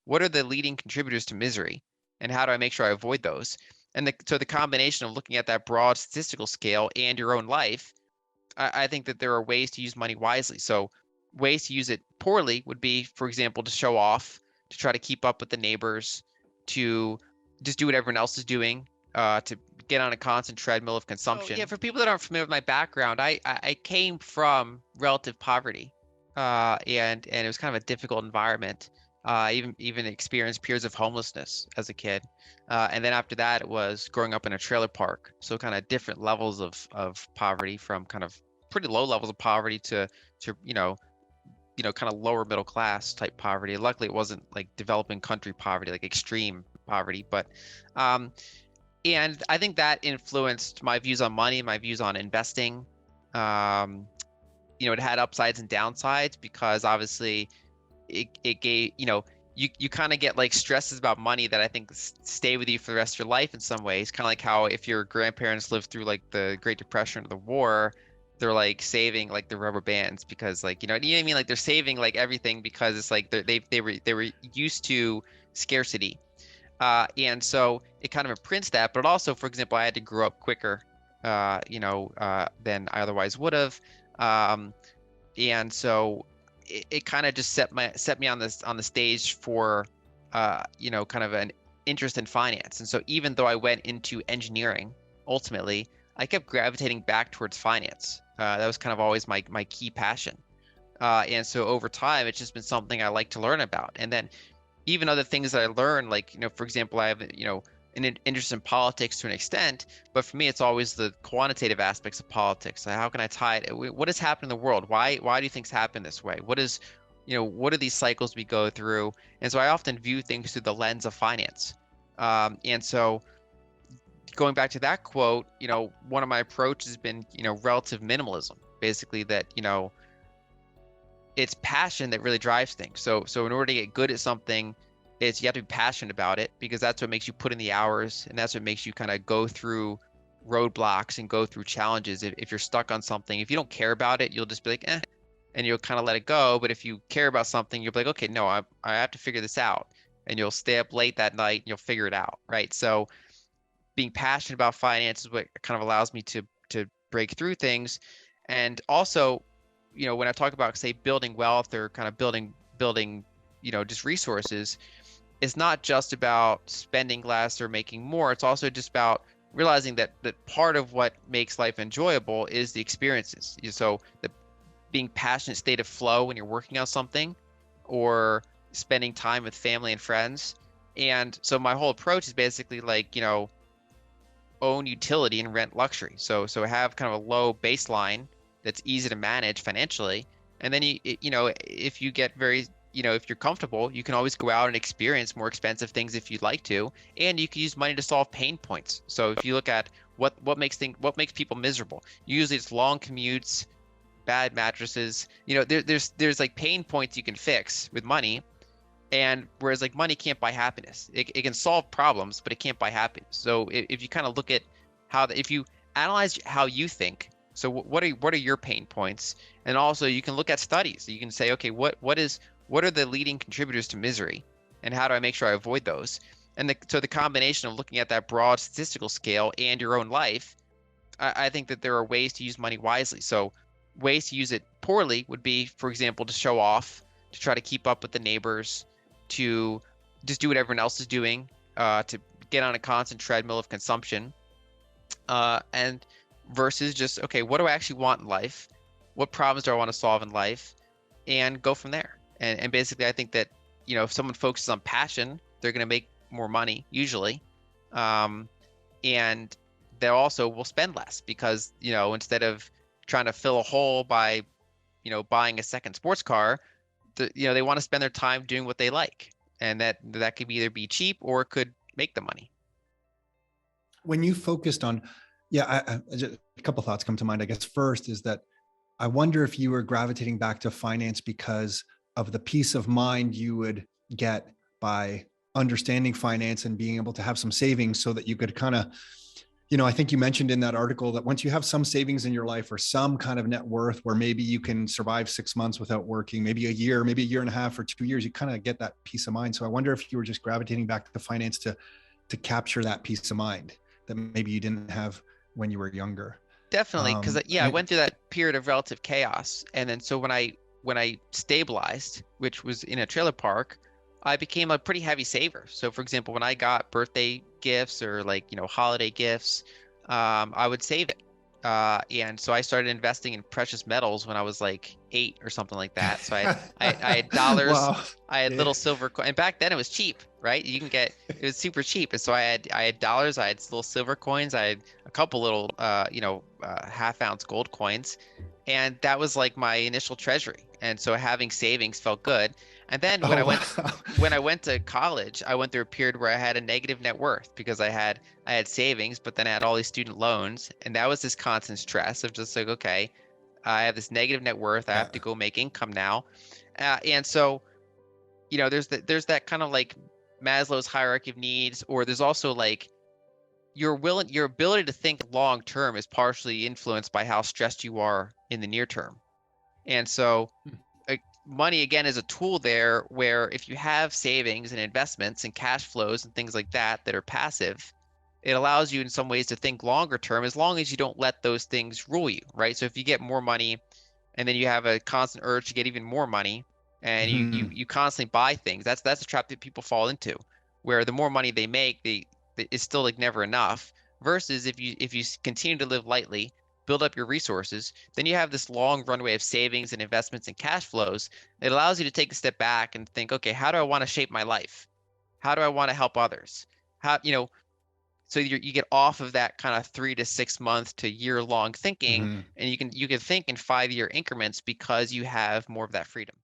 what are the leading contributors to misery, and how do I make sure I avoid those? And so the combination of looking at that broad statistical scale and your own life, I think that there are ways to use money wisely. So ways to use it poorly would be, for example, to show off, to try to keep up with the neighbors, to just do what everyone else is doing, to get on a constant treadmill of consumption. So, yeah, for people that aren't familiar with my background, I came from relative poverty, and it was kind of a difficult environment. Even experienced periods of homelessness as a kid. And then after that, it was growing up in a trailer park. So kind of different levels of poverty, from kind of pretty low levels of poverty to kind of lower middle class type poverty. Luckily, it wasn't like developing country poverty, like extreme poverty. But um, and I think that influenced my views on money, my views on investing. Um, it had upsides and downsides because obviously it gave, you kind of get like stresses about money that I think stay with you for the rest of your life in some ways. Kind of like how if your grandparents lived through like the Great Depression or the war, they're like saving like the rubber bands because like, you know what I mean? Like they're saving like everything because it's like they were used to scarcity. And so it kind of imprints that, but also, for example, I had to grow up quicker, than I otherwise would have. Um, and so it kind of just set me on the stage for kind of an interest in finance. And so even though I went into engineering, ultimately I kept gravitating back towards finance. That was kind of always my key passion. And so over time, it's just been something I like to learn about. And then even other things that I learned, like, for example, I have, an interest in politics to an extent, but for me, it's always the quantitative aspects of politics. Like, how can I tie it? What has happened in the world? Why do things happen this way? What are these cycles we go through? And so I often view things through the lens of finance. And so going back to that quote, one of my approaches has been, relative minimalism, basically that, it's passion that really drives things. So in order to get good at something, you have to be passionate about it because that's what makes you put in the hours, and that's what makes you kind of go through roadblocks and go through challenges. If you're stuck on something, if you don't care about it, you'll just be like, and you'll kind of let it go. But if you care about something, you'll be like, okay, no, I have to figure this out, and you'll stay up late that night and you'll figure it out, right? So being passionate about finance is what kind of allows me to break through things. And also, when I talk about, say, building wealth or kind of building, just resources, it's not just about spending less or making more. It's also just about realizing that part of what makes life enjoyable is the experiences. So the being passionate state of flow when you're working on something, or spending time with family and friends. And so my whole approach is basically like, own utility and rent luxury. So have kind of a low baseline that's easy to manage financially. And then if you get very, if you're comfortable, you can always go out and experience more expensive things if you'd like to, and you can use money to solve pain points. So if you look at what makes people miserable, usually it's long commutes, bad mattresses. There's like pain points you can fix with money, and whereas like money can't buy happiness. It can solve problems, but it can't buy happiness. So if you kind of look at if you analyze how you think, so what are your pain points? And also you can look at studies. You can say, okay, what are the leading contributors to misery, and how do I make sure I avoid those? And so the combination of looking at that broad statistical scale and your own life, I think that there are ways to use money wisely. So ways to use it poorly would be, for example, to show off, to try to keep up with the neighbors, to just do what everyone else is doing, to get on a constant treadmill of consumption, and versus just, okay, what do I actually want in life? What problems do I want to solve in life? And go from there. And basically, I think that, if someone focuses on passion, they're going to make more money usually. And they also will spend less because, instead of trying to fill a hole by, buying a second sports car, they want to spend their time doing what they like. And that could either be cheap or it could make the money. When you focused on, just a couple thoughts come to mind. I guess first is that I wonder if you were gravitating back to finance because of the peace of mind you would get by understanding finance and being able to have some savings so that you could kind of, I think you mentioned in that article that once you have some savings in your life or some kind of net worth where maybe you can survive 6 months without working, maybe a year and a half or 2 years, you kind of get that peace of mind. So I wonder if you were just gravitating back to finance to capture that peace of mind that maybe you didn't have when you were younger. Definitely, because yeah, I And went through that period of relative chaos, and then so when I stabilized, which was in a trailer park, I became a pretty heavy saver. So for example, when I got birthday gifts or like, holiday gifts, I would save it. And so I started investing in precious metals when I was like 8 or something like that. So I had dollars, wow. I had Yeah. little silver coin, and back then it was cheap, right? It was super cheap. And so I had dollars, I had little silver coins, I had a couple little half-ounce gold coins, and that was like my initial treasury. And so having savings felt good. And then Oh, wow. when I went to college, I went through a period where I had a negative net worth because I had savings, but then I had all these student loans, and that was this constant stress of just like, okay, I have this negative net worth, I Yeah. have to go make income now, and so there's that kind of like Maslow's hierarchy of needs, or there's also like your ability to think long term is partially influenced by how stressed you are in the near term, and so money again is a tool there where if you have savings and investments and cash flows and things like that are passive, it allows you in some ways to think longer term as long as you don't let those things rule you, right? So if you get more money and then you have a constant urge to get even more money and you you Mhm. you constantly buy things, that's a trap that people fall into, where the more money they make, it's still like never enough. Versus if you continue to live lightly, build up your resources, then you have this long runway of savings and investments and cash flows. It allows you to take a step back and think, okay, how do I want to shape my life? How do I want to help others? How, so you get off of that kind of 3 to 6 month to year long thinking, Mhm. and you can think in 5-year increments because you have more of that freedom.